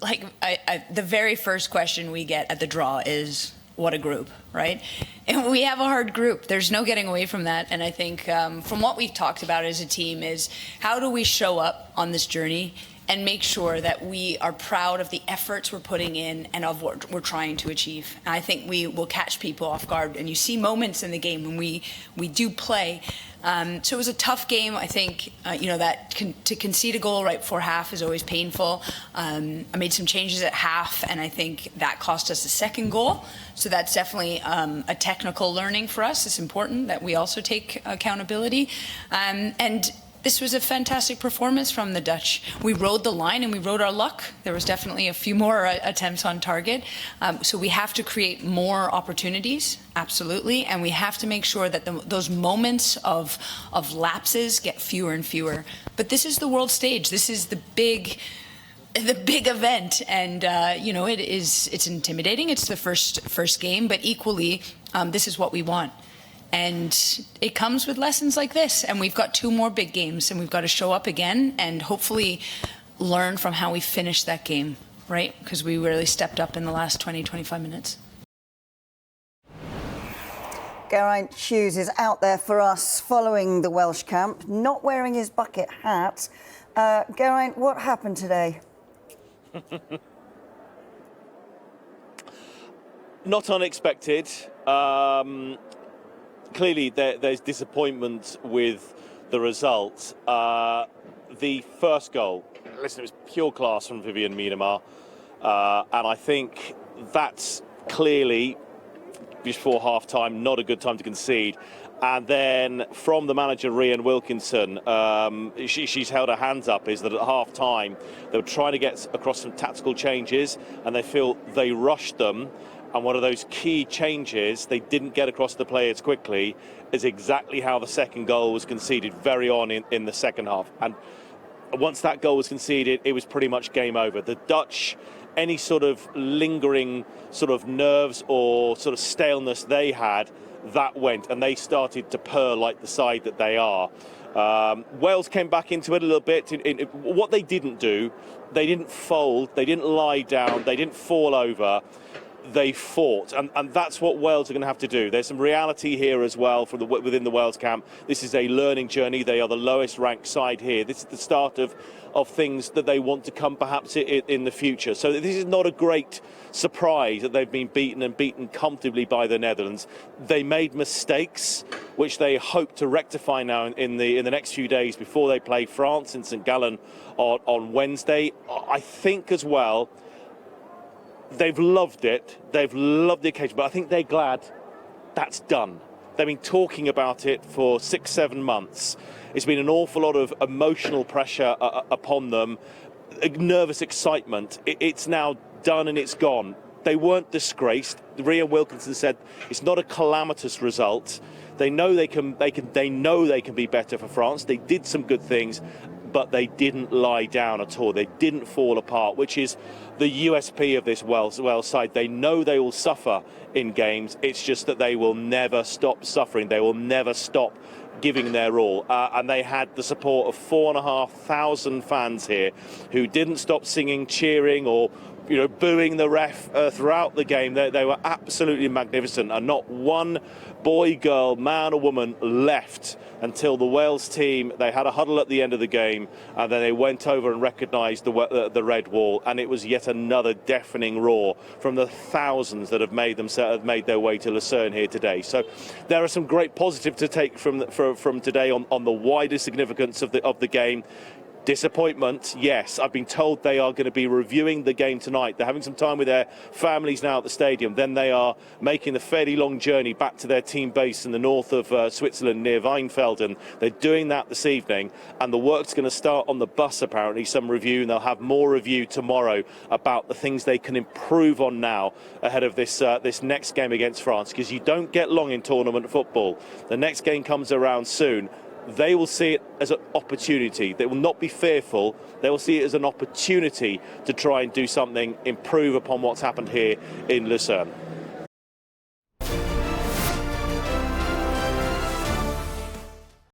like the very first question we get at the draw is, what a group, right? And we have a hard group. There's no getting away from that. And I think from what we've talked about as a team is how do we show up on this journey and make sure that we are proud of the efforts we're putting in and of what we're trying to achieve. And I think we will catch people off guard. And you see moments in the game when we do play. So it was a tough game. I think, to concede a goal right before half is always painful. I made some changes at half, and I think that cost us a second goal. So that's definitely a technical learning for us. It's important that we also take accountability. And this was a fantastic performance from the Dutch. We rode the line and we rode our luck. There was definitely a few more attempts on target. So we have to create more opportunities, absolutely. And we have to make sure that those moments of lapses get fewer and fewer. But this is the world stage. This is the big event. And, it's intimidating. It's the first game, but equally, this is what we want. And it comes with lessons like this. And we've got 2 more big games, and we've got to show up again and hopefully learn from how we finished that game, right? Because we really stepped up in the last 20, 25 minutes. Geraint Hughes is out there for us following the Welsh camp, not wearing his bucket hat. Geraint, what happened today? Not unexpected. Clearly, there's disappointment with the result. The first goal, listen, it was pure class from Vivianne Miedema, and I think that's clearly, before half-time, not a good time to concede. And then from the manager, Rhian Wilkinson, she's held her hands up, is that at half-time they were trying to get across some tactical changes, and they feel they rushed them. And one of those key changes they didn't get across the players quickly is exactly how the second goal was conceded very on in the second half. And once that goal was conceded, it was pretty much game over. The Dutch, any sort of lingering sort of nerves or sort of staleness they had, that went, and they started to purr like the side that they are. Wales came back into it a little bit. What they didn't do, they didn't fold, they didn't lie down, they didn't fall over. They fought, and that's what Wales are going to have to do. There's some reality here as well from within the Wales camp. This is a learning journey. They are the lowest ranked side here. This is the start of things that they want to come perhaps in the future. So this is not a great surprise that they've been beaten comfortably by the Netherlands. They made mistakes, which they hope to rectify now in the next few days before they play France in St Gallen on Wednesday. I think as well, they've loved it. They've loved the occasion, but I think they're glad that's done. They've been talking about it for 6-7 months. It's been an awful lot of emotional pressure upon them, nervous excitement. It's now done and it's gone. They weren't disgraced. Rhian Wilkinson said it's not a calamitous result. They know they can be better for France. They did some good things, but they didn't lie down at all. They didn't fall apart, which is the USP of this Wales side. They know they will suffer in games. It's just that they will never stop suffering. They will never stop giving their all. And they had the support of 4,500 fans here who didn't stop singing, cheering, or booing the ref throughout the game. They were absolutely magnificent, and not one boy, girl, man or woman left until the Wales team, they had a huddle at the end of the game, and then they went over and recognised the red wall, and it was yet another deafening roar from the thousands that have made their way to Lucerne here today. So there are some great positives to take from today on the wider significance of the game. Disappointment, yes. I've been told they are going to be reviewing the game tonight. They're having some time with their families now at the stadium. Then they are making the fairly long journey back to their team base in the north of Switzerland near Weinfelden. They're doing that this evening, and the work's going to start on the bus, apparently, some review, and they'll have more review tomorrow about the things they can improve on now ahead of this next game against France, because you don't get long in tournament football. The next game comes around soon. They will see it as an opportunity. They will not be fearful. They will see it as an opportunity to try and do something, improve upon what's happened here in Lucerne.